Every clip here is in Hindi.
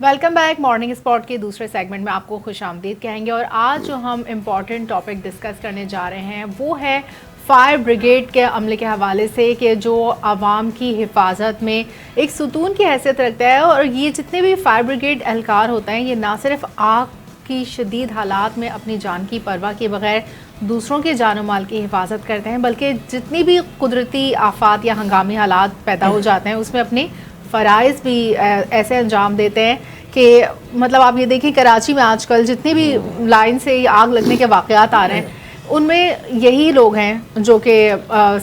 Welcome back. मॉर्निंग स्पॉट के दूसरे सेगमेंट में आपको खुशामदीद कहेंगे और आज जो हम इम्पॉर्टेंट टॉपिक डिस्कस करने जा रहे हैं वो है फायर ब्रिगेड के अमले के हवाले से कि जो आवाम की हिफाजत में एक सुतून की हैसियत रखता है। और ये जितने भी फायर ब्रिगेड एहलकार होते हैं ये ना सिर्फ आग की शदीद हालात में अपनी जान की परवाह किए बगैर दूसरों के जान माल की हिफाजत करते हैं, बल्कि जितनी भी कुदरती आफात या हंगामी हालात पैदा हो जाते हैं उसमें अपनी फ़राइज़ भी ऐसे अंजाम देते हैं कि मतलब आप ये देखिए कराची में आजकल जितनी भी लाइन से आग लगने के वाक़यात आ रहे हैं उनमें यही लोग हैं जो कि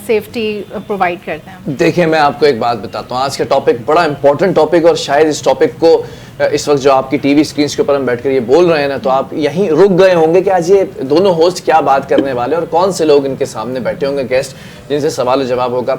सेफ्टी प्रोवाइड करते हैं। देखिए मैं आपको एक बात बताता हूँ, आज का टॉपिक बड़ा इंपॉर्टेंट टॉपिक और शायद इस टॉपिक को इस वक्त जो आपकी टीवी स्क्रीन के ऊपर हम बैठकर ये बोल रहे हैं ना, तो आप यहीं रुक गए होंगे कि आज ये दोनों होस्ट क्या बात करने वाले और कौन से लोग इनके सामने बैठे होंगे गेस्ट जिनसे सवाल जवाब होगा।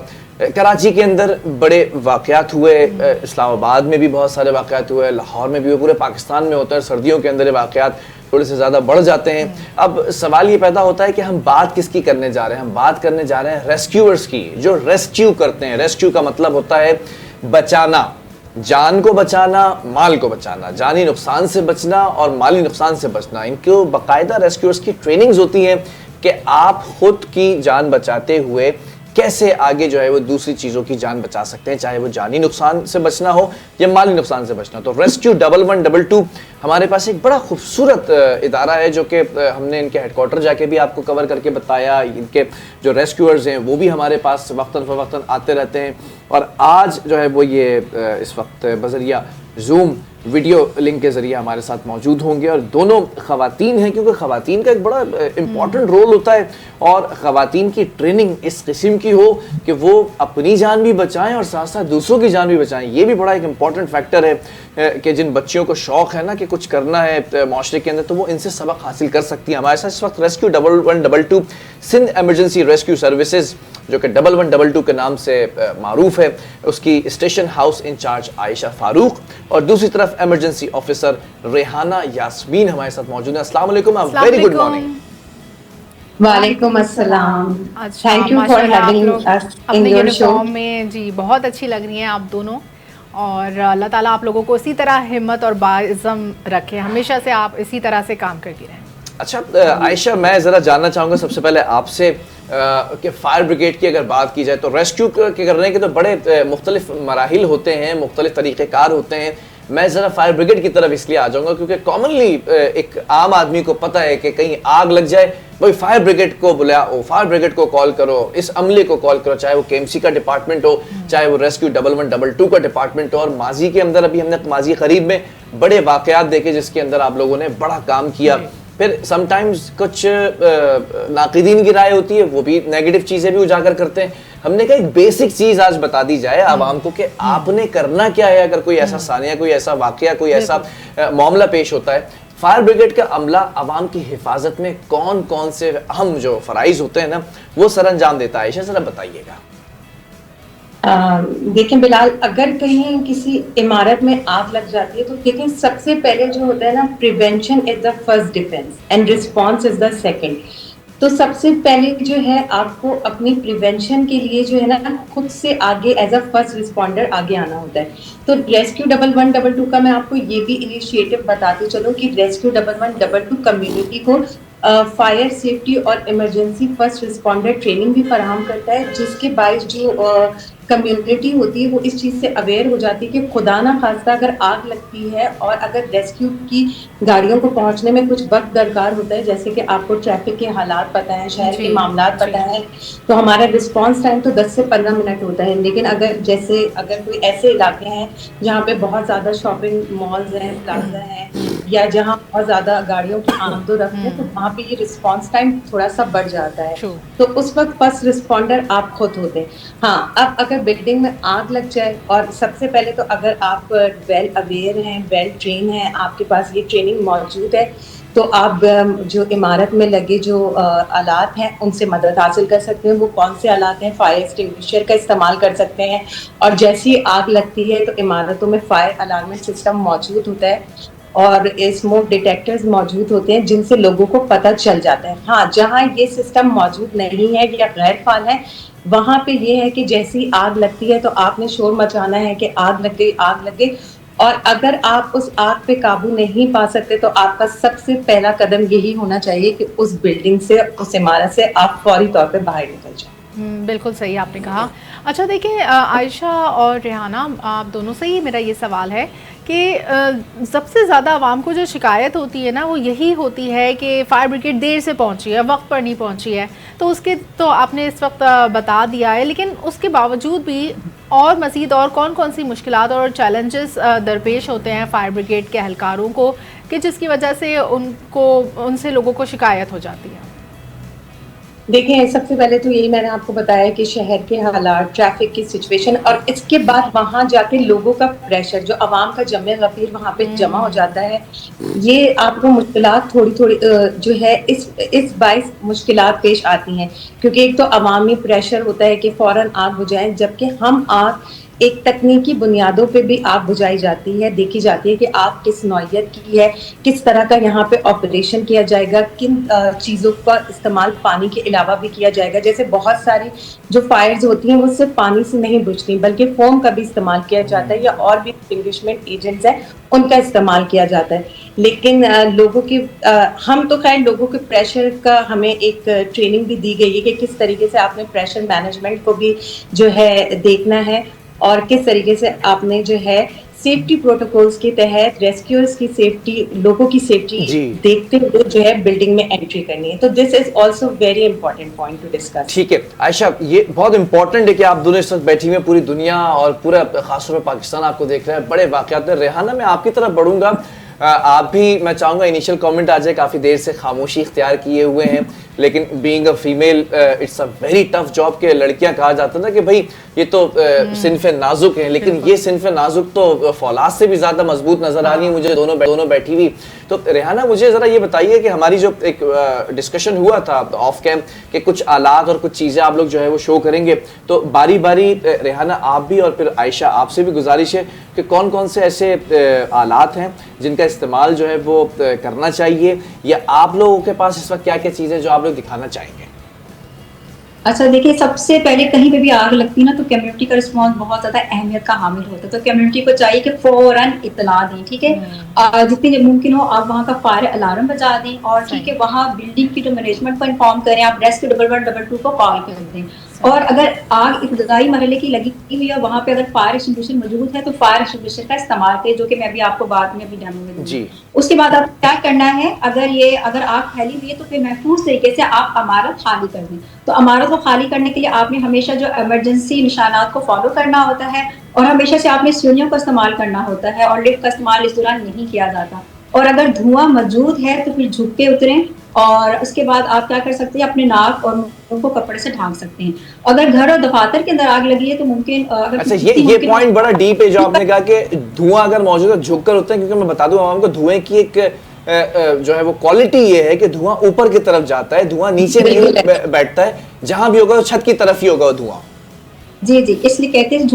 कराची के अंदर बड़े वाक़यात हुए, इस्लामाबाद में भी बहुत सारे वाक़यात हुए, लाहौर में भी हुए, पूरे पाकिस्तान में होता है। सर्दियों के अंदर ये वाक़यात थोड़े से ज़्यादा बढ़ जाते हैं। अब सवाल ये पैदा होता है कि हम बात किसकी करने जा रहे हैं। हम बात करने जा रहे हैं रेस्क्यूअर्स की, जो रेस्क्यू करते हैं। रेस्क्यू का मतलब होता है बचाना, जान को बचाना, माल को बचाना, जानी नुकसान से बचना और माली नुकसान से बचना। इनको बाकायदा रेस्क्यूअर्स की ट्रेनिंग्स होती हैं कि आप खुद की जान बचाते हुए कैसे आगे जो है वो दूसरी चीज़ों की जान बचा सकते हैं, चाहे वो जानी नुकसान से बचना हो या माली नुकसान से बचना। तो रेस्क्यू 1112 हमारे पास एक बड़ा खूबसूरत इदारा है जो कि हमने इनके हेडक्वार्टर जाके भी आपको कवर करके बताया। इनके जो रेस्क्यूअर्स हैं वो भी हमारे पास वक्तन फ़वक्तन आते रहते हैं और आज जो है वो ये इस वक्त बज़रिया ज़ूम वीडियो लिंक के ज़रिए हमारे साथ मौजूद होंगे। और दोनों ख़वातीन हैं क्योंकि ख़वातीन का एक बड़ा इम्पॉर्टेंट रोल होता है और ख़वातीन की ट्रेनिंग इस किस्म की हो कि वो अपनी जान भी बचाएं और साथ साथ दूसरों की जान भी बचाएं। ये भी बड़ा एक इम्पॉर्टेंट फैक्टर है कि जिन बच्चियों को शौक़ है ना कि कुछ करना है माशरे के अंदर तो वो इनसे सबक हासिल कर सकती हैं। हमारे साथ इस वक्त rescue 1112 Sindh emergency rescue services जो कि 1112 के नाम से मारूफ है, उसकी station house incharge Ayesha Farooq और दूसरी तरफ इमरजेंसी ऑफिसर रेहाना यास्मीन हमारे साथ मौजूद है। अस्सलाम वालेकुम, वेरी गुड मॉर्निंग। वालेकुम अस्सलाम, thank you for having us in your show. में जी बहुत अच्छी लग रही हैं आप दोनों और अल्लाह ताला आप लोगों को इसी तरह हिम्मत और बाइज़्ज़म रखे, हमेशा से आप इसी तरह से काम करती रहें। अच्छा आयशा, मैं ज़रा जानना चाहूँगा सबसे पहले आपसे कि फायर ब्रिगेड की अगर बात की जाए तो रेस्क्यू के करने के तो बड़े मुख्तलिफ मराहिल होते हैं, मुख्तलिफ तरीक़ेकार होते हैं। मैं ज़रा फायर ब्रिगेड की तरफ इसलिए आ जाऊँगा क्योंकि कॉमनली एक आम आदमी को पता है कि कहीं आग लग जाए भाई फायर ब्रिगेड को बुलाओ, फायर ब्रिगेड को कॉल करो, इस अमले को कॉल करो, चाहे वो केएमसी का डिपार्टमेंट हो, चाहे वो रेस्क्यू 1112 का डिपार्टमेंट हो। और माजी के अंदर अभी हमने माजी करीब में बड़े वाक़यात देखे जिसके अंदर आप लोगों ने बड़ा काम किया। फिर समटाइम्स कुछ नाक़िदीन की राय होती है, वो भी नेगेटिव चीज़ें भी उजागर करते हैं। हमने कहा एक बेसिक चीज़ आज बता दी जाए आवाम को कि आपने करना क्या है अगर कोई ऐसा सानिया, कोई ऐसा वाक़या, कोई ऐसा मामला पेश होता है। फायर ब्रिगेड का अमला आवाम की हिफाजत में कौन कौन से अहम जो फ़राइज़ होते हैं ना वो सर अंजाम देता है। आयशा ज़रा बताइएगा। देखें बिलाल, अगर कहीं किसी इमारत में आग लग जाती है तो देखें सबसे पहले जो होता है ना, prevention is the first defence and response is the second. तो सबसे पहले जो है आपको अपनी प्रिवेंशन के लिए जो है ना खुद से आगे एज अ फर्स्ट रिस्पॉन्डर आगे आना होता है। तो रेस्क्यू 1112 का मैं आपको ये भी इनिशिएटिव बताती चलूँ कि रेस्क्यू 1112 कम्युनिटी को फायर सेफ्टी और इमरजेंसी फर्स्ट रिस्पॉन्डर ट्रेनिंग भी फराहम करता है, जिसके बायस जो कम्युनिटी होती है वो इस चीज़ से अवेयर हो जाती है कि खुदा ना खास्ता अगर आग लगती है और अगर रेस्क्यू की गाड़ियों को पहुंचने में कुछ वक्त दरकार होता है, जैसे कि आपको ट्रैफिक के हालात पता है, शहर के मामलात पता है, तो हमारा रिस्पांस टाइम तो 10 से 15 मिनट होता है। लेकिन अगर कोई ऐसे इलाके हैं जहाँ पे बहुत ज़्यादा शॉपिंग मॉल्स हैं, प्लाजा हैं या जहाँ बहुत ज़्यादा गाड़ियों की आमदोरफ्त है, तो वहाँ पे ये रिस्पांस टाइम थोड़ा सा बढ़ जाता है। तो उस वक्त फर्स्ट रिस्पॉन्डर आप खुद होते हैं। हाँ, अब अगर बिल्डिंग में आग लग जाए और सबसे पहले तो अगर आप वेल अवेयर हैं, वेल ट्रेन हैं, आपके पास ये ट्रेनिंग मौजूद है, तो आप जो इमारत में लगे जो आलात हैं उनसे मदद हासिल कर सकते हैं। वो कौन से आलात हैं? फायर एक्सटिंग्विशर का इस्तेमाल कर सकते हैं। और जैसी आग लगती है तो इमारतों में फायर अलार्मेंट सिस्टम मौजूद होता है और स्मोक डिटेक्टर्स मौजूद होते हैं जिनसे लोगों को पता चल जाता है। हाँ, जहाँ ये सिस्टम मौजूद नहीं है या गैर फाल है, वहाँ पे ये है कि जैसी आग लगती है तो आपने शोर मचाना है कि आग लग गई, आग लग गई। और अगर आप उस आग पे काबू नहीं पा सकते तो आपका सबसे पहला कदम यही होना चाहिए कि उस बिल्डिंग से, उस इमारत से आप फौरी तौर पे बाहर निकल जाएं। बिल्कुल सही आपने कहा। अच्छा देखिए आयशा और रेहाना, आप दोनों से ही मेरा ये सवाल है कि सबसे ज़्यादा आवाम को जो शिकायत होती है ना, वो यही होती है कि फायर ब्रिगेड देर से पहुंची है, वक्त पर नहीं पहुंची है। तो उसके तो आपने इस वक्त बता दिया है, लेकिन उसके बावजूद भी और मज़ीद और कौन कौन सी मुश्किलात और चैलेंजेस दरपेश होते हैं फायर ब्रिगेड के एहलकारों को, कि जिसकी वजह से उनसे लोगों को शिकायत हो जाती है? देखिए, सबसे पहले तो यही मैंने आपको बताया कि शहर के हालात, ट्रैफिक की सिचुएशन, और इसके बाद वहां जाके लोगों का प्रेशर, जो आवाम का जमे गफीर वहां पे जमा हो जाता है, ये आपको मुश्किलात थोड़ी थोड़ी जो है इस बाइस मुश्किलात पेश आती हैं। क्योंकि एक तो अवामी प्रेशर होता है कि फौरन आग बुझाएं, जबकि हम आग एक तकनीकी बुनियादों पे भी आग बुझाई जाती है, देखी जाती है कि आग किस नौइयत की है, किस तरह का यहाँ पे ऑपरेशन किया जाएगा, किन चीज़ों का इस्तेमाल पानी के अलावा भी किया जाएगा। जैसे बहुत सारी जो फायर्स होती हैं वो सिर्फ पानी से नहीं बुझती, बल्कि फोम का भी इस्तेमाल किया जाता है, या और भी एक्सटिंग्विशमेंट एजेंट्स हैं उनका इस्तेमाल किया जाता है। लेकिन लोगों की हम तो खैर लोगों के प्रेशर का हमें एक ट्रेनिंग भी दी गई है कि किस तरीके से आपने प्रेशर मैनेजमेंट को भी जो है देखना है, और किस तरीके से आपने जो है सेफ्टी प्रोटोकॉल्स के तहत रेस्क्यूअर्स की सेफ्टी, लोगों की सेफ्टी देखते हुए जो है बिल्डिंग में एंट्री करनी है। तो this is also very important point two discuss. ठीक है आयशा, ये बहुत इंपॉर्टेंट है कि आप दोनों इस वक्त बैठी हुई, पूरी दुनिया और पूरा खासतौर पर पाकिस्तान आपको देख रहा है, बड़े वाकयात में। रेहाना, मैं आपकी तरफ बढ़ूंगा, आप भी, मैं चाहूंगा इनिशियल कमेंट आ जाए। काफ़ी देर से खामोशी इख्तियार किए हुए हैं, लेकिन being a female it's a very tough job. के लड़कियां कहा जाता था कि भाई ये तो सिन्फ नाजुक है, लेकिन ये सिन्फ नाजुक तो फौलाद से भी ज़्यादा मजबूत नजर आ रही है मुझे दोनों बैठी हुई। तो रेहाना, मुझे ज़रा ये बताइए कि हमारी जो एक डिस्कशन हुआ था ऑफ कैम कि कुछ आलात और कुछ चीज़ें आप लोग जो है वो शो करेंगे, तो बारी बारी रेहाना आप भी और फिर आयशा आपसे भी गुजारिश है कि कौन कौन से ऐसे आलात हैं जिनका इस्तेमाल जो है वो करना चाहिए, या आप लोगों के पास इस वक्त क्या क्या चीज़ें जो आप लोग दिखाना चाहेंगे? अच्छा देखिए, सबसे पहले कहीं पे भी आग लगती है ना, तो कम्युनिटी का रिस्पांस बहुत ज्यादा अहमियत का हामिल होता है। तो कम्युनिटी को चाहिए कि फौरन इत्तला दें, ठीक है, जितनी मुमकिन हो आप वहाँ का फायर अलार्म बजा दें, और ठीक है वहाँ बिल्डिंग की जो मैनेजमेंट को इन्फॉर्म करें, आप रेस्क्यू 1112 को कॉल कर दें। और अगर आग इब्तदाई मरहले की लगी हुई है, वहाँ पे अगर फायर एक्सटिंग्विशर मौजूद है तो फायर एक्सटिंग्विशर का इस्तेमाल करें, जो कि मैं भी आपको बाद में अभी डेमो में दूंगी। उसके बाद आप क्या करना है, अगर आग फैली हुई है तो फिर महफूज तरीके से आप इमारत खाली कर दें। तो इमारत को खाली करने के लिए आपने हमेशा जो इमरजेंसी निशानात को फॉलो करना होता है, और हमेशा से आपने सीढ़ियों का इस्तेमाल करना होता है, और लिफ्ट का इस्तेमाल इस दौरान नहीं किया जाता। और अगर धुआं मौजूद है तो फिर झुक के उतरें, और उसके बाद आप क्या कर सकते हैं, अपने नाक और मुंह को कपड़े से ढांक सकते हैं। अगर घर और दफातर के अंदर आग लगी है तो मुमकिन अच्छा, ये पॉइंट बड़ा डीप है जो आपने कहा कि धुआं अगर मौजूद है झुक कर उतरते हैं, क्योंकि मैं बता दूं आवाम को, धुएं की एक जो है वो क्वालिटी ये है कि धुआं ऊपर की तरफ जाता है, धुआं नीचे नहीं बैठता है, जहां भी होगा छत की तरफ ही होगा धुआं। जी, इसलिए कहते हैं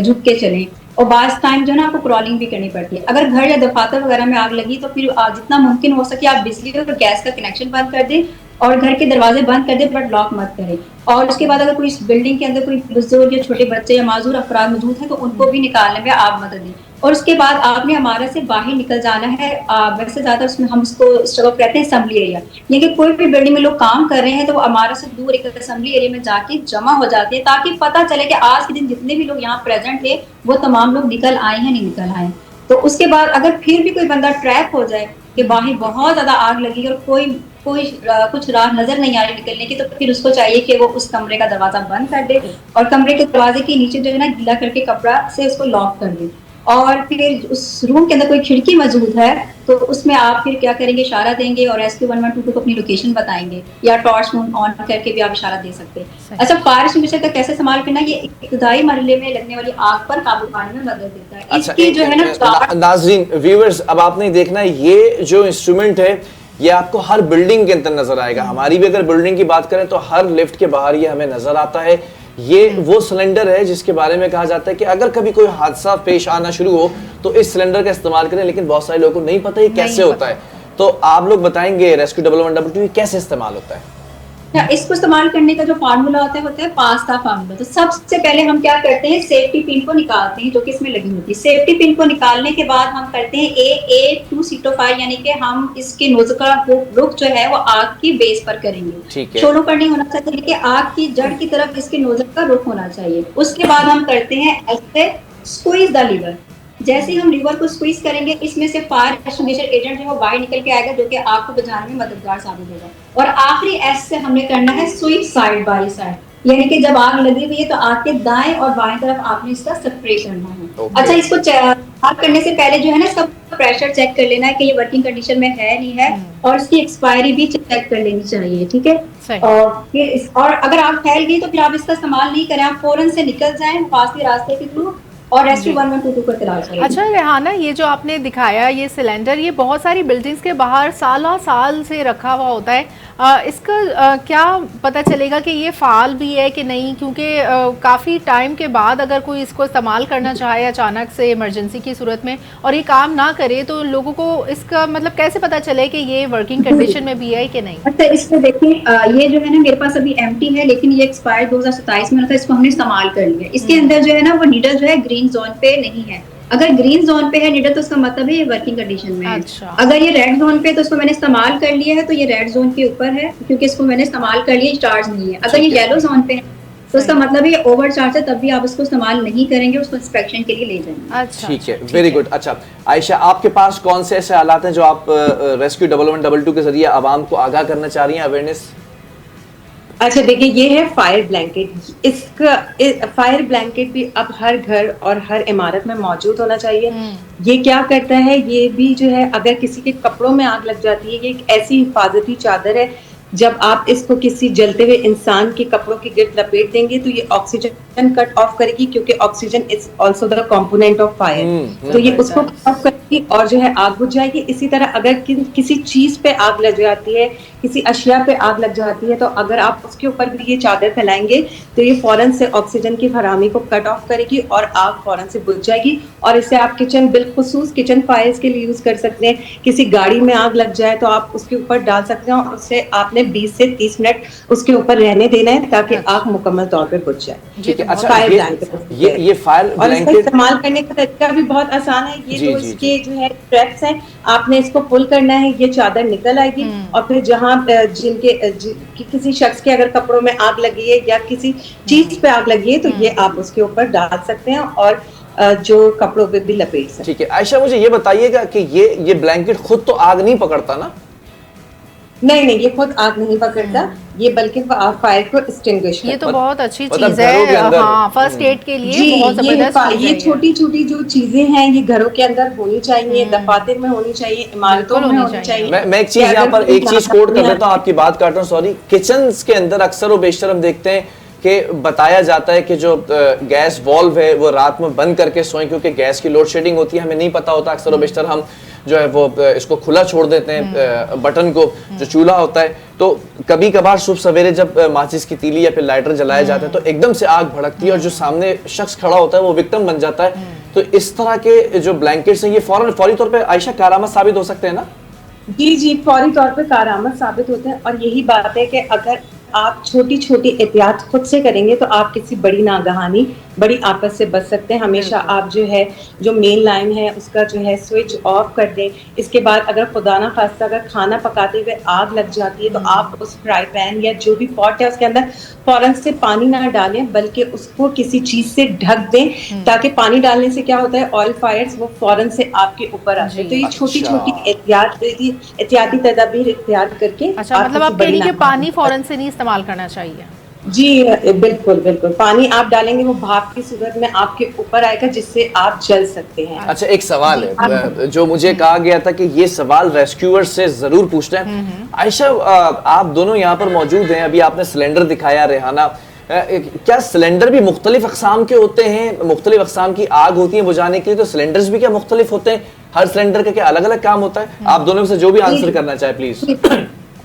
झुक के चलें। और बास टाइम जो है ना आपको क्रॉलिंग भी करनी पड़ती है। अगर घर या दफातर वगैरह में आग लगी तो फिर जितना मुमकिन हो सके आप बिजली और गैस का कनेक्शन बंद कर दें, और घर के दरवाजे बंद कर दें, बट लॉक मत करें। और उसके बाद अगर कोई इस बिल्डिंग के अंदर कोई बुजुर्ग या छोटे बच्चे या माजूर अफराद मौजूद हैं तो उनको भी निकालने में आप मदद दें। और उसके बाद आपने इमारत से बाहर निकल जाना है। वैसे ज्यादा उसमें हम इसको कहते हैं असेंबली एरिया, यानी कि कोई भी बिल्डिंग में लोग काम कर रहे हैं तो वो इमारत से दूर एक असेंबली एरिया में जाके जमा हो जाते हैं, ताकि पता चले कि आज के दिन जितने भी लोग यहाँ प्रेजेंट थे वो तमाम लोग निकल आए हैं, नहीं निकल आए। तो उसके बाद अगर फिर भी कोई बंदा ट्रैप हो जाए कि बाहर बहुत ज्यादा आग लगी और कोई कुछ राह नजर नहीं आ रही निकलने की, तो फिर उसको चाहिए कि वो उस कमरे का दरवाजा बंद कर दे, और कमरे के दरवाजे के नीचे जो है ना गीला करके कपड़ा से उसको लॉक कर दे। और फिर उस रूम के अंदर कोई खिड़की मौजूद है तो उसमें आप फिर क्या करेंगे, इशारा देंगे और रेस्क्यू 1122 को अपनी लोकेशन बताएंगे, या टॉर्च ऑन करके भी आप इशारा दे सकते हैं। अच्छा, फायर एक्सटिंग्विशर का कैसे इस्तेमाल करना, ये इब्तदाई मरहले में लगने वाली आग पर काबू पाने में मदद देता है। इसकी जो है ना नाज़रीन व्यूअर्स, अब आपने देखना है ये जो इंस्ट्रूमेंट है ये आपको हर बिल्डिंग के अंदर नजर आएगा। हमारी भी अगर बिल्डिंग की बात करें तो हर लिफ्ट के बाहर ये हमें नजर आता है। ये वो सिलेंडर है जिसके बारे में कहा जाता है कि अगर कभी कोई हादसा पेश आना शुरू हो तो इस सिलेंडर का इस्तेमाल करें, लेकिन बहुत सारे लोगों को नहीं पता ये कैसे होता है। तो आप लोग बताएंगे रेस्क्यू 1112 कैसे इस्तेमाल होता है? इसको इस्तेमाल करने का जो फार्मूला होता है पास्ता फार्मूला। तो सबसे पहले हम क्या करते हैं, सेफ्टी पिन को निकालते हैं जो कि इसमें लगी होती है। सेफ्टी पिन को निकालने के बाद हम करते हैं A2 यानी कि हम इसके नोजल का रुख जो है वो आग की बेस पर करेंगे। शोलों पर नहीं होना चाहिए कि आग की जड़ की तरफ इसके नोजल का रुख होना चाहिए। उसके बाद हम करते हैं ऐसे स्क्वीज द लीवर। जैसे ही हम लीवर को स्क्वीज करेंगे, इसमें से फायर एक्सटिंग्विशर एजेंट जो है बाहर निकल के आएगा, जो कि आग को बुझाने में मददगार साबित होगा। और आखिरी एस से हमने करना है स्विच साइड बाय साइड, यानी कि जब आग लगी हुई है तो आग के दाएं और बाएं तरफ आपने इसका स्प्रे करना है। अच्छा, इसको आग करने से पहले जो है ना, इसका प्रेशर चेक कर लेना है कि ये वर्किंग कंडीशन में है नहीं है, और इसकी एक्सपायरी भी चेक कर लेनी चाहिए, ठीक है। और अगर आग फैल गई तो फिर आप इसका इस्तेमाल नहीं करें, आप फौरन से निकल जाएं फासले रास्ते के थ्रू और रेस्क्यू 112 को तलाश करें। अच्छा रेहाना, ये जो आपने दिखाया ये सिलेंडर, ये बहुत सारी बिल्डिंग्स के बाहर साल से रखा हुआ होता है, इसका क्या पता चलेगा कि ये फाल भी है कि नहीं? क्योंकि काफ़ी टाइम के बाद अगर कोई इसको इस्तेमाल करना चाहे अचानक से इमरजेंसी की सूरत में और ये काम ना करे, तो लोगों को इसका मतलब कैसे पता चले कि ये वर्किंग कंडीशन में भी है कि नहीं? अच्छा, इसमें देखिए, ये जो है ना मेरे पास अभी एम्प्टी है, लेकिन ये एक्सपायर 2027 में था, इसको हमने इस्तेमाल कर लिया। इसके अंदर जो है ना वो नीडल जो है ग्रीन जोन पे नहीं है। अगर ग्रीन जोन पे है नीडल तो उसका मतलब है ये वर्किंग कंडीशन में है। अच्छा। अगर ये रेड जोन पे तो इसको मैंने इस्तेमाल कर लिया है, तो ये रेड जोन के ऊपर है क्योंकि इसको मैंने इस्तेमाल कर लिया, चार्ज नहीं है। अगर ये येलो जोन पे है तो उसका मतलब है ये ओवर चार्ज है, तब भी आप उसको इस्तेमाल नहीं करेंगे, उसको इंस्पेक्शन के लिए ले जाएंगे। अच्छा, ठीक है, वेरी गुड। अच्छा आयशा, आपके पास कौन से ऐसे हालात हैं जो आप रेस्क्यू 1122 के जरिए आवाम को आगाह करना चाह रही हैं, अवेयरनेस? अच्छा देखिए, ये है फायर ब्लैंकेट। इसका फायर ब्लैंकेट भी अब हर घर और हर इमारत में मौजूद होना चाहिए। ये क्या करता है, ये भी जो है अगर किसी के कपड़ों में आग लग जाती है, ये एक ऐसी हिफाजती चादर है, जब आप इसको किसी जलते हुए इंसान के कपड़ों के गिर्द लपेट देंगे तो ये ऑक्सीजन कट ऑफ करेगी, क्योंकि oxygen is also the component of fire. तो ये उसको कट ऑफ करेगी और जो है आग बुझ जाएगी। इसी तरह अगर किसी चीज पे आग लग जाती है, किसी अशिया पे आग लग जाती है, तो अगर आप उसके ऊपर भी ये चादर फैलाएंगे तो ये फौरन से ऑक्सीजन की फराहमी को कट ऑफ करेगी और आग फौरन से बुझ जाएगी। और इससे आप किचन, बिलखुसूस किचन फायर्स के लिए यूज कर सकते हैं। किसी गाड़ी में आग लग जाए तो आप उसके ऊपर डाल सकते हैं और उससे आपने 20 से 30 मिनट उसके ऊपर रहने देना है ताकि आग मुकम्मल तौर पे बुझ जाए। ठीक है। अच्छा, ये फायर और इसका इस्तेमाल करने का तरीका भी बहुत आसान है। ये जो इसके जो है स्ट्रैप्स हैं, आपने इसको पुल करना है, ये चादर निकल आएगी और फिर जहाँ किसी शख्स के अगर कपड़ों में आग लगी है या किसी चीज पे आग लगी है तो ये आप उसके ऊपर डाल सकते हैं और जो कपड़ों पे भी लपेट सकते हैं। ठीक है। आयशा, मुझे ये बताइएगा कि ये ब्लैंकेट खुद तो आग नहीं पकड़ता ना? नहीं, ये खुद आग नहीं पकड़ता, ये बल्कि फायर को एक्सटिंग्विश करता है। ये तो बहुत अच्छी चीज है, हाँ, फर्स्ट एड के लिए बहुत जबरदस्त। ये छोटी छोटी जो चीजें हैं ये घरों के अंदर होनी चाहिए, दफातर में होनी चाहिए, इमारतों में होनी चाहिए। मैं एक चीज यहाँ पर एक चीज कोट कर देता हूँ, आपकी बात काट रहा हूँ, सॉरी। किचन के अंदर अक्सर और बेशतर हम देखते हैं कि बताया जाता है कि जो गैस वॉल्व है वो रात में बंद करके सोएं, क्योंकि गैस की लोड शेडिंग होती है, हमें नहीं पता होता। अक्सर और बेशतर हम जो है वो इसको खुला छोड़ देते हैं, बटन को, जो चूल्हा होता है। तो कभी कभार सुबह सवेरे जब माचिस की तीली या फिर लाइटर जलाए जाते हैं तो एकदम से आग भड़कती है और जो सामने शख्स खड़ा होता है वो विक्टिम बन जाता है। तो इस तरह के जो ब्लैंकेट्स हैं ये फौरी तौर पे आयशा कारामद साबित हो सकते हैं ना? जी, फौरी तौर पे कारामद साबित होते हैं। और यही बात है कि अगर आप छोटी छोटी एहतियात खुद से करेंगे तो आप किसी बड़ी नागहानी, बड़ी आफत से बच सकते हैं। हमेशा आप जो है जो मेन लाइन है उसका जो है स्विच ऑफ कर दें। इसके बाद अगर खुदा ना खास्ता अगर खाना पकाते हुए आग लग जाती है तो आप उस फ्राई पैन या जो भी पॉट है उसके अंदर फौरन से पानी ना डालें, बल्कि उसको किसी चीज से ढक दें, ताकि पानी डालने से क्या होता है, ऑयल फायर्स वो फौरन से आपके ऊपर आते हैं। तो ये छोटी छोटी एहतियाती तदाबीर इख्तियार करके। अच्छा, मतलब आप कह रही हैं कि पानी फौरन से नहीं इस्तेमाल करना चाहिए? जी बिल्कुल बिल्कुल, पानी आप डालेंगे वो भाप की सूरत में आपके ऊपर आएगा जिससे आप जल सकते हैं। अच्छा, एक सवाल है जो मुझे कहा गया था कि ये सवाल रेस्क्यूअर से जरूर पूछना है। आयशा, आप दोनों यहाँ पर मौजूद हैं, अभी आपने सिलेंडर दिखाया, रेहाना, क्या सिलेंडर भी मुख्तलिफ अक़साम के होते हैं, मुख्तलिफ अक़साम की आग होती है बुझाने के लिए, तो सिलेंडर्स भी क्या मुख्तलिफ होते हैं? हर सिलेंडर का क्या अलग अलग काम होता है? आप दोनों में से जो भी आंसर करना चाहे प्लीज।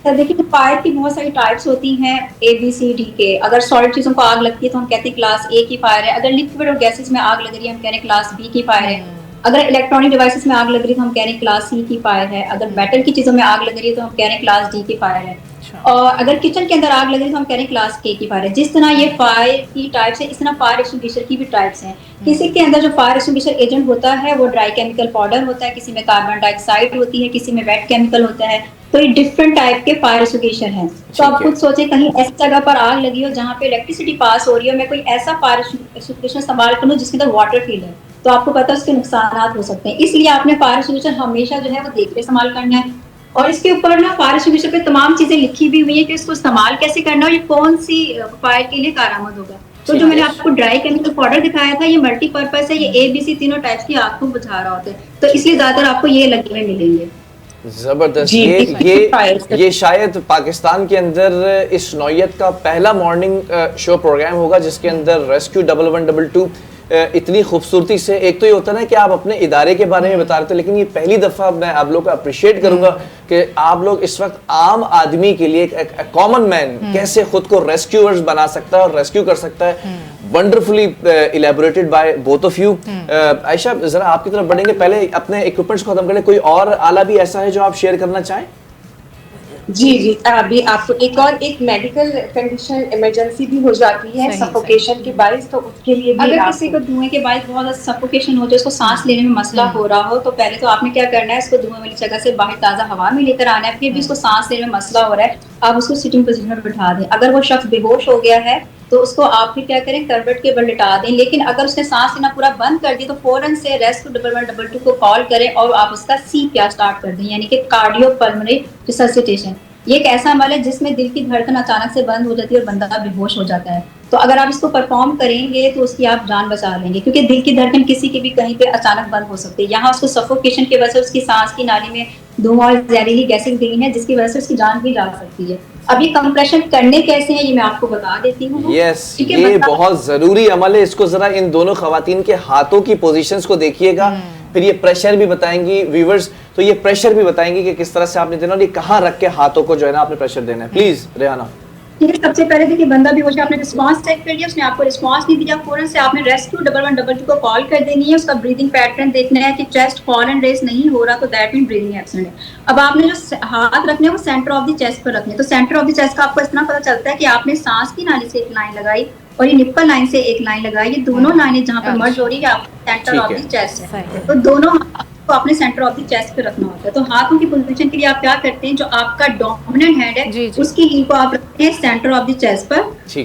देखिए, फायर की बहुत सारी टाइप्स होती हैं, ABCD। अगर सॉलिड चीजों को आग लगती है तो हम कहते हैं क्लास A की फायर है। अगर लिक्विड और गैसेस में आग लग रही है हम कह रहे हैं क्लास B की फायर है। अगर इलेक्ट्रॉनिक डिवाइसेस में आग लग रही है तो हम कह रहे हैं क्लास सी की फायर है, अगर मेटल की चीजों में आग लग रही है तो हम कह रहे हैं क्लास डी की फायर है, और अगर किचन के अंदर आग लग रही है तो हम कह रहे हैं क्लास के की फायर है। जिस तरह ये फायर की टाइप्स है, इस तरह फायर एक्सटिंग्विशर की भी टाइप्स हैं। किसी के अंदर जो फायर एक्सटिंग्विशर एजेंट होता है वो ड्राई केमिकल पाउडर होता है, किसी में कार्बन डाइऑक्साइड होती है, किसी में वेट केमिकल होता है। तो ये डिफरेंट टाइप के फायर एक्सटिंग्विशर हैं। तो आप खुद सोचें, कहीं ऐसी जगह पर आग लगी हो जहाँ पे इलेक्ट्रिसिटी पास हो रही है, मैं कोई ऐसा फायर एक्सटिंग्विशर इस्तेमाल करूँ जिसके अंदर वाटर फील है, तो आपको पता है उसके नुकसान हो सकते हैं। इसलिए आपने फायर एक्सटिंग्विशर हमेशा जो है वो देख के इस्तेमाल करना है। और इसके ऊपर ना फायर एक्सटिंग्विशर पे तमाम चीजें लिखी भी हुई है कि इसको इस्तेमाल कैसे करना है और ये कौन सी फायर के लिए कारआमद होगा। तो जो मैंने आपको ड्राई केमिकल पाउडर दिखाया था, ये मल्टीपर्पज है, ये ABC तीनों टाइप्स की आग को बुझा रहा होता है, तो इसलिए ज्यादातर आपको ये लगे हुए मिलेंगे। जबरदस्त। ये शायद पाकिस्तान के अंदर इस नौयत का पहला मॉर्निंग शो प्रोग्राम होगा जिसके अंदर रेस्क्यू 1112 इतनी खूबसूरती से, एक तो ये होता है ना कि आप अपने इदारे के बारे में बता रहे थे, लेकिन ये पहली दफा मैं आप लोग को अप्रिशिएट करूंगा कि आप लोग इस वक्त आम आदमी के लिए एक कॉमन मैन कैसे खुद को रेस्क्यूअर्स बना सकता है और रेस्क्यू कर सकता है। Wonderfully elaborated by both of you. Ayesha, जरा आपकी तरफ बढ़ेंगे, पहले अपने इक्विपमेंट्स को खत्म करें। कोई और आला भी ऐसा है जो आप शेयर करना चाहें? जी, अभी आपको एक मेडिकल कंडीशन इमरजेंसी भी हो जाती है सफोकेशन के बायस, तो उसके लिए भी अगर किसी को धुएं के बायस बहुत ज्यादा सफोकेशन हो जाए, उसको सांस लेने में मसला हो रहा हो, तो पहले तो आपने क्या करना है, इसको धुएं वाली जगह से बाहर ताजा हवा में लेकर आना है। फिर भी उसको सांस लेने में मसला हो रहा है, आप उसको सिटिंग पोजीशन में बिठा दें। अगर वो शख्स बेहोश हो गया है तो उसको आप फिर क्या करें, करवट के बल लिटा दें। लेकिन अगर उसने सांस लेना पूरा बंद कर दिया तो फौरन से रेस्क्यू 1112 को कॉल करें और आप उसका CPR स्टार्ट कर दें, यानी कि कार्डियो पल्मोनरी रिससिटेशन। ये एक ऐसा अमल है जिसमें दिल की धड़कन अचानक से बंद हो जाती है और बंदा बेहोश हो जाता है। तो अगर आप इसको परफॉर्म करेंगे तो उसकी आप जान बचा लेंगे, क्योंकि दिल की धड़कन किसी की भी कहीं पे अचानक बंद हो सकती है। यहाँ उसको सफोकेशन की वजह से उसकी सांस की नाली में धुआं और जहरीली गैसें गई हैं, जिसकी वजह से उसकी जान भी जा सकती है। अब ये कंप्रेशन करने कैसे हैं ये मैं आपको बता देती हूँ। यस, ये बहुत जरूरी अमल है। इसको जरा इन दोनों खवातीन के हाथों की पोजीशंस को देखिएगा, फिर ये प्रेशर भी बताएंगी व्यूअर्स, तो ये प्रेशर भी बताएंगी कि किस तरह से आपने देना और ये कहाँ रख के हाथों को जो है ना आपने प्रेशर देना है। प्लीज रेहाना। ठीक है, सबसे पहले देखिए बंदा भी हो जाए, आपने रिस्पांस चेक कर लिया, उसने आपको रिस्पांस नहीं दिया, फौरन से आपने रेस्क्यू 1112 को कॉल कर देनी है। उसका ब्रीदिंग पैटर्न देखना है कि चेस्ट फॉल एंड रेस नहीं हो रहा, तो दैट मीन ब्रीदिंग एब्सेंट है। अब आपने जो हाथ रखने हैं वो सेंटर ऑफ द चेस्ट पर रखने हैं। तो सेंटर ऑफ द चेस्ट का आपको इस तरह पता चलता है कि आपने सांस की नाली से एक लाइन लगाई और ये निप्पल लाइन से एक लाइन लगाई, ये दोनों लाइनें जहाँ पर मर्ज हो रही है आप सेंटर ऑफ द चेस्ट है, तो दोनों तो आपने सेंटर ऑफ द चेस्ट पे रखना होता है। तो हाथों की पोजीशन के लिए आप क्या करते हैं, जो आपका डोमिनेंट हैंड है उसकी हील को आप रखते हैं सेंटर ऑफ द चेस्ट पर,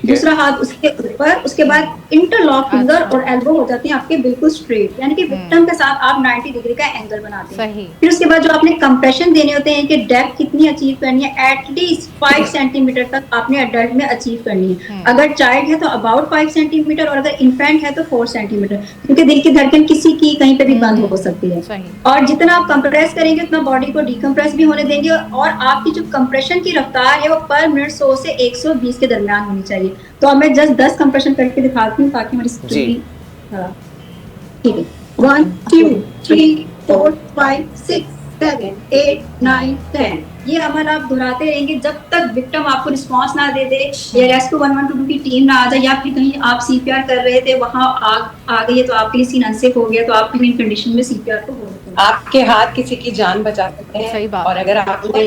दूसरा हाथ उसके ऊपर, उसके बाद इंटरलॉक फिंगर और एल्बो हो जाते हैं आपके बिल्कुल स्ट्रेट, यानी कि विक्टिम के साथ आप 90 डिग्री का एंगल बनाते हैं। फिर उसके बाद जो आपने कंप्रेशन देने होते हैं कि डेप्थ कितनी अचीव करनी है, एटलीस्ट 5 सेंटीमीटर तक आपने अडल्ट में अचीव करनी है। अगर चाइल्ड है तो अबाउट 5 सेंटीमीटर और अगर इन्फेंट है तो 4 सेंटीमीटर, क्योंकि दिल की धड़कन किसी की कहीं पे भी बंद हो सकती है। और जितना आप कंप्रेस करेंगे उतना बॉडी को डिकम्प्रेस भी होने देंगे, और आपकी जो कंप्रेशन की रफ्तार है वो पर मिनट 100 से 120 के दरमियान होनी चाहिए। तो अब मैं जस्ट 10 कंप्रेशन करके दिखाती हूँ ताकि हमारी स्क्रीन ठीक है। 1 2 3 4 5 6 7 8 9 10 ये अमल आप दोहराते रहेंगे जब तक विक्टिम आपको रिस्पांस ना दे दे या रेस्क्यू 1112 की टीम ना आ जाए, या फिर कहीं आप CPR कर रहे थे वहां आग आ गई है तो आपके लिए सीन अनसेफ हो गया तो आप इन कंडीशन में CPR को होल्ड करें। आपके हाथ किसी की जान बचा सकते हैं, और अगर आपने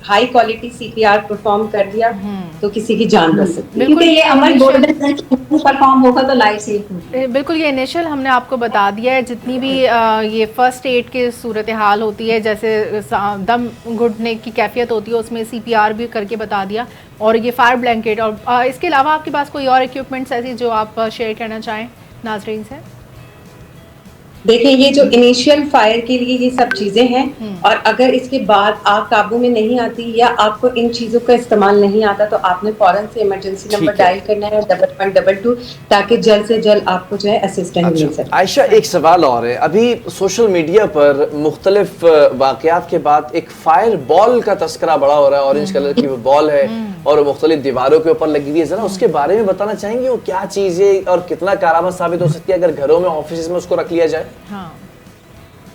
हाई क्वालिटी CPR परफॉर्म कर दिया तो किसी की जान बच सकती है, क्योंकि ये अमल गोल्डन परफॉर्म होगा तो लाइफ सेफ होगी। बिल्कुल, ये इनिशियल हमने आपको बता दिया है, जितनी भी ये फर्स्ट एड की सूरत हाल होती है, जैसे दम घुटने की कैफियत होती है उसमें CPR भी करके बता दिया, और ये फायर ब्लैंकेट। और इसके अलावा आपके पास कोई और इक्विपमेंट्स ऐसी जो आप शेयर करना चाहें नाज़रीन से? देखिए, ये जो इनिशियल फायर के लिए ये सब चीजें हैं, और अगर इसके बाद आग काबू में नहीं आती या आपको इन चीजों का इस्तेमाल नहीं आता तो आपने फौरन से इमरजेंसी नंबर डायल करना है 1122 ताकि जल्द से जल्द आपको जो है असिस्टेंस मिल सके। आयशा, एक सवाल और है, अभी सोशल मीडिया पर मुख्तलिफ वाकयात के बाद एक फायर बॉल का तस्करा बड़ा हो रहा है, ऑरेंज कलर की वो बॉल है और मुख्तलिफ दीवारों के ऊपर लगी हुई है, जरा उसके बारे में बताना चाहेंगे वो क्या चीज है और कितना कारआमद साबित हो सकती है अगर घरों में ऑफिस में उसको रख लिया जाए? हाँ।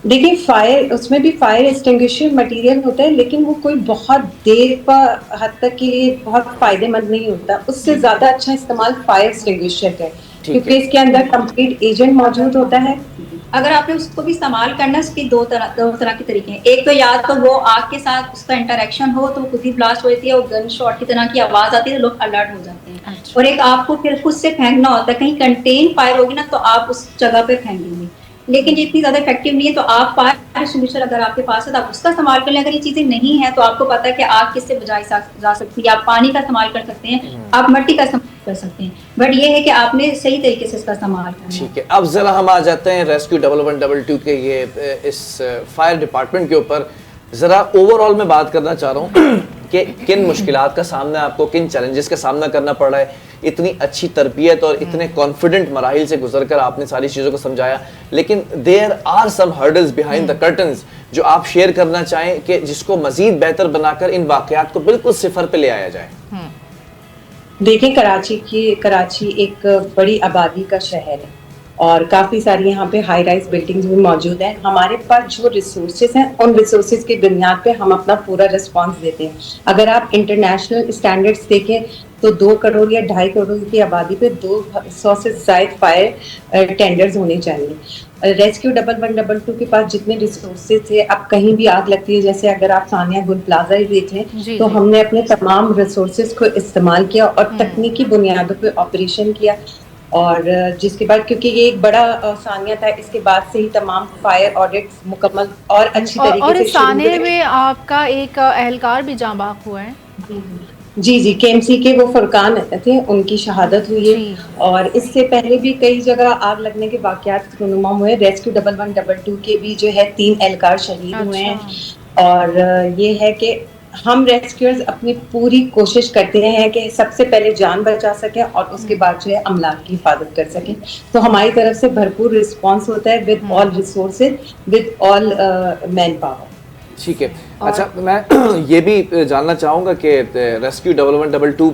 देखिए, फायर उसमें भी फायर एक्सटिंग्विशर मटेरियल होता है, लेकिन वो कोई बहुत देर पर हद तक के लिए बहुत फायदेमंद नहीं होता। उससे ज्यादा अच्छा इस्तेमाल फायर एक्सटिंग्विशर का है, क्योंकि इसके अंदर कंप्लीट एजेंट मौजूद होता है अगर आपने उसको भी इस्तेमाल करना है, उसकी दो तरह के तरीके हैं। एक तो या तो वो आग के साथ उसका इंटरेक्शन हो तो खुद ही ब्लास्ट हो जाती है और गन शॉट की तरह की आवाज आती है तो लोग अलर्ट हो जाते हैं। अच्छा। और एक आपको फिर खुद से फेंकना होता है, कहीं कंटेन फायर होगी ना तो आप उस जगह पे फेंकेंगे, लेकिन ये इतनी ज्यादा इफेक्टिव नहीं है। तो आप फायर एक्सटिंग्विशर अगर आपके पास है तो आप उसका इस्तेमाल कर लें। अगर ये चीजें नहीं है तो आपको पता है कि आग किससे बुझाई जा सकती है, आप पानी का इस्तेमाल कर सकते हैं, आप मिट्टी का इस्तेमाल कर सकते हैं, बट ये है कि आपने सही तरीके से इसका इस्तेमाल करना है। ठीक है, अब जरा हम आ जाते हैं रेस्क्यू 1112 के ये इस फायर डिपार्टमेंट के ऊपर। जरा ओवरऑल मैं बात करना चाह रहा हूँ कि किन मुश्किलात का सामना आपको, किन चैलेंजेस का सामना करना पड़ रहा है। इतनी अच्छी तरबियत और इतने कॉन्फिडेंट मराहिल से गुजरकर आपने सारी चीज़ों को समझाया, लेकिन there are some hurdles behind the curtains जो आप शेयर करना चाहें कि जिसको मजीद बेहतर बनाकर इन वाकयात को बिल्कुल सिफर पे ले आया जाए। देखिए, कराची एक बड़ी आबादी का शहर है और काफ़ी सारी यहाँ पे हाई राइज बिल्डिंग्स भी मौजूद हैं। हमारे पास जो रिसोर्सेज हैं उन रिसोर्सेज की बुनियाद पे हम अपना पूरा रिस्पांस देते हैं। अगर आप इंटरनेशनल स्टैंडर्ड्स देखें तो 2 करोड़ या 2.5 करोड़ की आबादी पे 200 से ज़ायद फायर टेंडर्स होने चाहिए। रेस्क्यू 1112 के पास जितने रिसोर्सेज थे, अब कहीं भी आग लगती है, जैसे अगर आप सानिया गुल प्लाजा ही देखें तो हमने अपने तमाम रिसोर्सेज को इस्तेमाल किया और तकनीकी बुनियादों पे ऑपरेशन किया। और जिसके बाद, क्योंकि ये एक बड़ा सानिया था, इसके बाद से ही तमाम फायर ऑडिट्स मुकम्मल और अच्छी तरीके और से इस सानिया में आपका एक एहलकार भी जाँ बाक हुआ है। जी, केएमसी के वो फुरकान थे, उनकी शहादत हुई है। और इससे पहले भी कई जगह आग लगने के वाकयात रुनुमा हुए। रेस्क्यू 1112 के भी जो है 3 एहलकार शहीद हुए हैं। और ये है कि हम रेस्क्यूअर्स अपनी पूरी कोशिश करते हैं कि सबसे पहले जान बचा सकें और उसके बाद जो है अमलाक की हिफाजत कर सकें। तो हमारी तरफ से भरपूर रिस्पांस होता है with all resources, with all man power. ठीक है, अच्छा मैं ये भी जानना चाहूँगा कि रेस्क्यू 1112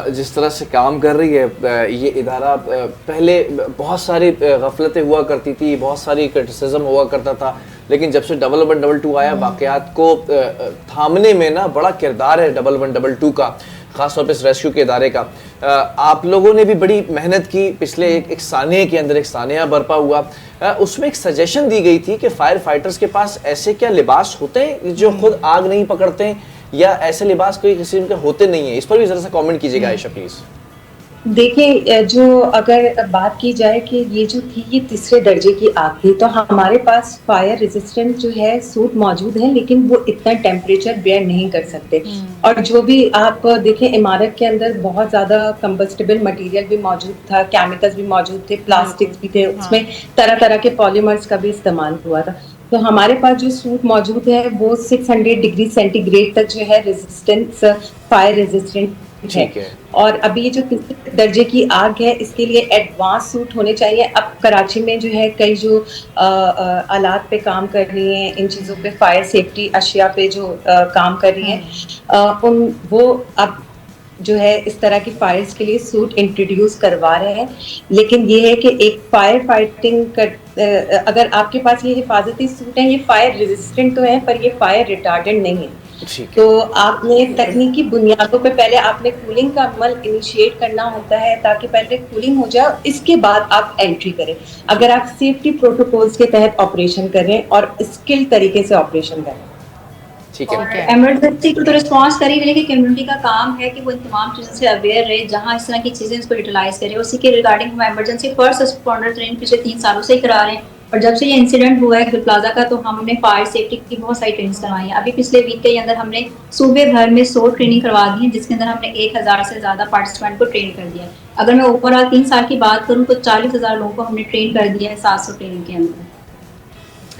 जिस तरह से काम कर रही है, ये इदारा पहले बहुत सारी गफलतें हुआ करती थी, बहुत सारी क्रिटिसिज्म हुआ करता था, लेकिन जब से 1112 आया वाकयात को थामने में ना बड़ा किरदार है 1112 का, ख़ासतौर पर इस रेस्क्यू के इदारे का। आप लोगों ने भी बड़ी मेहनत की, पिछले एक सानिया के अंदर एक सानिया बर्पा हुआ, उसमें एक सजेशन दी गई थी कि फायर फाइटर्स के पास ऐसे क्या लिबास होते हैं जो खुद आग नहीं पकड़ते हैं, या ऐसे लिबास कोई किसी के होते नहीं है। इस पर भी जरा सा कमेंट कीजिएगा आयशा प्लीज। देखिए, जो अगर बात की जाए कि ये जो थी ये 3रे दर्जे की आग थी, तो हमारे पास फायर रेजिस्टेंट जो है सूट मौजूद है, लेकिन वो इतना टेम्परेचर बेयर नहीं कर सकते। और जो भी आप देखें, इमारत के अंदर बहुत ज्यादा कंबस्टेबल मटेरियल भी मौजूद था, केमिकल्स भी मौजूद थे, प्लास्टिक्स भी थे, उसमें तरह तरह के पॉलीमर्स का भी इस्तेमाल हुआ था। तो हमारे पास जो सूट मौजूद है वो 600 डिग्री सेंटीग्रेड तक जो है रेजिस्टेंस, फायर रेजिस्टेंट है। और अभी ये जो 3रे दर्जे की आग है, इसके लिए एडवांस सूट होने चाहिए। अब कराची में जो है कई जो आलात पे काम कर रही हैं, इन चीज़ों पे, फायर सेफ्टी अशिया पे जो काम कर रही हैं, वो अब जो है इस तरह की फायर्स के लिए सूट इंट्रोड्यूस करवा रहे हैं। लेकिन ये है कि एक फायर फाइटिंग अगर आपके पास ये हिफाजती सूट है, ये फायर रेजिस्टेंट तो है पर ये फायर रिटार्डेंट नहीं है। तो आपने तकनीकी बुनियादों पे पहले आपने कूलिंग का अमल इनिशिएट करना होता है, ताकि पहले कूलिंग हो जाए, इसके बाद आप एंट्री करें। अगर आप सेफ्टी प्रोटोकॉल्स के तहत ऑपरेशन करें और स्किल तरीके से ऑपरेशन करें। ठीक है, इमरजेंसी को तो रिस्पांस कर ही, लेकिन कम्युनिटी का काम है कि वो इन तमाम चीज़ों से अवेयर रहे, जहाँ इस तरह की चीज़ें इसको यूटिलाइज करें। उसी के रिगार्डिंग हम इमरजेंसी फर्स्ट रिस्पॉन्डर ट्रेनिंग पिछले 3 सालों से ही करा रहे हैं। और जब से ये इंसिडेंट हुआ है गुल प्लाजा का, तो हमने फायर सेफ्टी की बहुत सारी ट्रेनिंग करवाई है। अभी पिछले वीक के अंदर हमने सूबे भर में 100 ट्रेनिंग करवा दी है, जिसके अंदर हमने 1000 से ज़्यादा पार्टिसिपेंट को ट्रेन कर दिया है। अगर मैं ओवरऑल 3 साल की बात करूँ तो 40,000 लोगों को हमने ट्रेन कर दिया है 700 ट्रेनिंग के अंदर।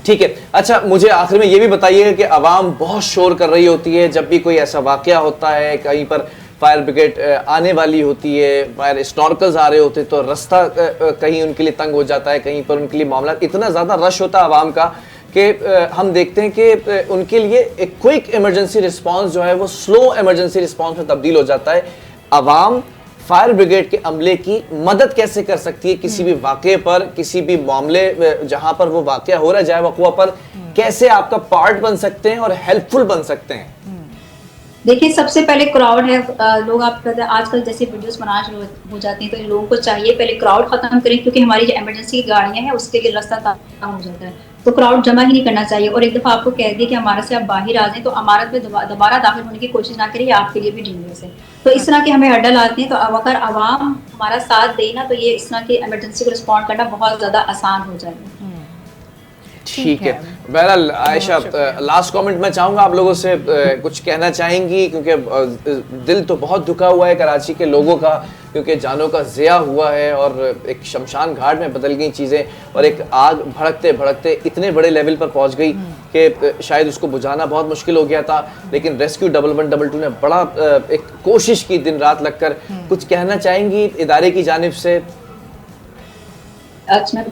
ठीक है, अच्छा मुझे आखिर में ये भी बताइए कि आवाम बहुत शोर कर रही होती है जब भी कोई ऐसा वाकया होता है, कहीं पर फायर ब्रिगेड आने वाली होती है, फायर स्नॉर्कल्स आ रहे होते हैं, तो रास्ता कहीं उनके लिए तंग हो जाता है, कहीं पर उनके लिए मामला इतना ज़्यादा रश होता है आवाम का कि हम देखते हैं कि उनके लिए एक क्विक इमरजेंसी रिस्पांस जो है वो स्लो इमरजेंसी रिस्पांस में तब्दील हो जाता है। आवाम फायर ब्रिगेड के अमले की मदद कैसे कर सकती है किसी भी वाक़े पर, किसी भी मामले जहां पर वो वाक़या हो रहा है, जाए वक़्वा पर, कैसे आपका पार्ट बन सकते हैं और हेल्पफुल बन सकते हैं? देखिए सबसे पहले क्राउड है, लोग आप कहते हैं आजकल जैसे वीडियोस बनाना शुरू हो जाती हैं, तो इन लोगों को चाहिए पहले क्राउड खत्म करें, क्योंकि हमारी जो इमरजेंसी की गाड़ियां हैं उसके लिए रास्ता तंग हो जाता है, तो क्राउड जमा ही नहीं करना चाहिए। और एक दफा आपको कह दिया कि इमारत से आप बाहर आ जाएं, तो इमारत में दोबारा दाखिल होने की कोशिश ना करें, ये आपके लिए भी डेंजरस है। तो इस तरह के हमें हर्डल आते हैं, तो अगर आवाम हमारा साथ दे ना, तो ये इस तरह की इमरजेंसी को रिस्पॉन्ड करना बहुत ज्यादा आसान हो जाएगा। ठीक है। बहरहाल आयशा, लास्ट कमेंट मैं चाहूँगा आप लोगों से, कुछ कहना चाहेंगी, क्योंकि दिल तो बहुत दुखा हुआ है कराची के लोगों का, क्योंकि जानों का ज़िया हुआ है और एक शमशान घाट में बदल गई चीज़ें, और एक आग भड़कते भड़कते इतने बड़े लेवल पर पहुंच गई कि शायद उसको बुझाना बहुत मुश्किल हो गया था, लेकिन रेस्क्यू 1112 ने बड़ा एक कोशिश की दिन रात लगकर। कुछ कहना चाहेंगी इदारे की जानिब से? अच्छा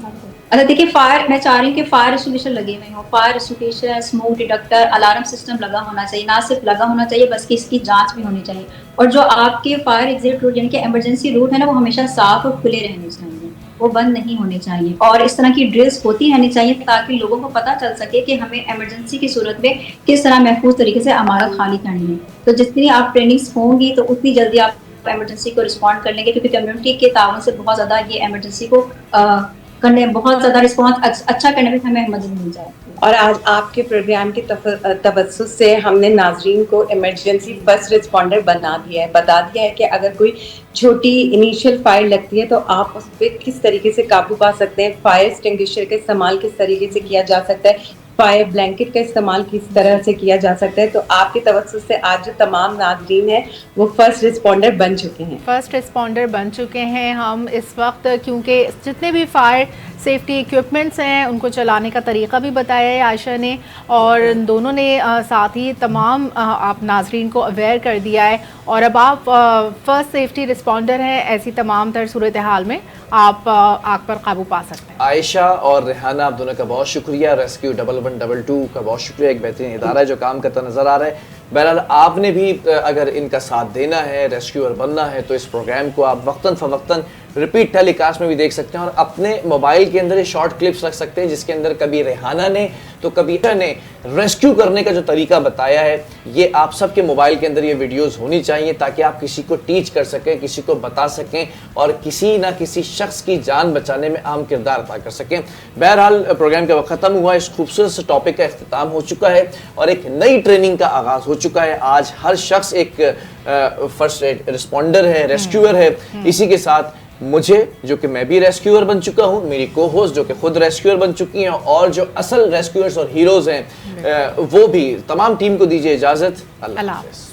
देखिए, फायर, मैं चाह रही हूँ कि फायर एक्सटिंग्विशर लगे हुए हों, fire extinguisher, smoke detector, alarm system लगा होना चाहिए, ना सिर्फ लगा होना चाहिए बल्कि इसकी जांच भी होनी चाहिए। और जो आपके फायर एग्जिट रूट यानी कि इमरजेंसी रूट है ना, वो हमेशा साफ और खुले रहने चाहिए, वो बंद नहीं होने चाहिए। और इस तरह की ड्रिल्स होती रहनी चाहिए ताकि लोगों को पता चल सके कि हमें इमरजेंसी की सूरत में किस तरह महफूज तरीके से इमारत खाली करनी है। तो जितनी आप ट्रेनिंग्स होंगी तो उतनी जल्दी आप इमरजेंसी को रिस्पॉन्ड कर लेंगे, क्योंकि कम्युनिटी के ताउन से बहुत ज्यादा ये इमरजेंसी को करने, बहुत ज्यादा रिस्पॉन्स अच्छा करने में हमें मदद मिल जाए। और आज आपके प्रोग्राम के तवज्जुह से हमने नाजरीन को इमरजेंसी फर्स्ट रिस्पॉन्डर बता दिया है कि अगर कोई छोटी इनिशियल फायर लगती है तो आप उस पर किस तरीके से काबू पा सकते हैं, फायर एक्सटिंग्विशर का इस्तेमाल किस तरीके से किया जा सकता है, फायर ब्लैंकेट का इस्तेमाल किस तरह से किया जा सकता है। तो आपके तवज्जुह से आज जो तमाम नाज़रीन हैं वो फर्स्ट रिस्पॉन्डर बन चुके हैं, फर्स्ट रिस्पॉन्डर बन चुके हैं हम इस वक्त, क्योंकि जितने भी फायर सेफ्टी इक्विपमेंट्स हैं उनको चलाने का तरीका भी बताया है आयशा ने, और दोनों ने साथ ही तमाम आप नाजरीन को अवेयर कर दिया है। और अब आप फर्स्ट सेफ्टी रिस्पॉन्डर हैं, ऐसी तमाम तर सूरत हाल में आप आग पर काबू पा सकते हैं। आयशा और रेहाना, आप दोनों का बहुत शुक्रिया, रेस्क्यू 1112 का बहुत शुक्रिया, एक बेहतरीन इदारा है जो काम करता नज़र आ रहा है। बहरहाल आपने भी अगर इनका साथ देना है, रेस्क्यूअर बनना है, तो इस प्रोग्राम को आप वक्तन फ़वक्तन रिपीट टेलीकास्ट में भी देख सकते हैं, और अपने मोबाइल के अंदर ये शॉर्ट क्लिप्स रख सकते हैं जिसके अंदर कभी रेहाना ने तो कभी ने रेस्क्यू करने का जो तरीका बताया है, ये आप सबके मोबाइल के अंदर ये वीडियोस होनी चाहिए, ताकि आप किसी को टीच कर सकें, किसी को बता सकें और किसी ना किसी शख्स की जान बचाने में अहम किरदार अदा कर सकें। बहरहाल प्रोग्राम का वक्त ख़त्म हुआ, इस खूबसूरत से टॉपिक का इख्तिताम हो चुका है और एक नई ट्रेनिंग का आगाज़ हो चुका है। आज हर शख्स एक फर्स्ट रिस्पॉन्डर है, रेस्क्यूअर है। इसी के साथ मुझे, जो कि मैं भी रेस्क्यूअर बन चुका हूं, मेरी को होस्ट जो कि खुद रेस्क्यूअर बन चुकी हैं, और जो असल रेस्क्यूअर्स और हीरोज़ हैं वो भी, तमाम टीम को दीजिए इजाज़त। अल्लाह हाफ़िज़।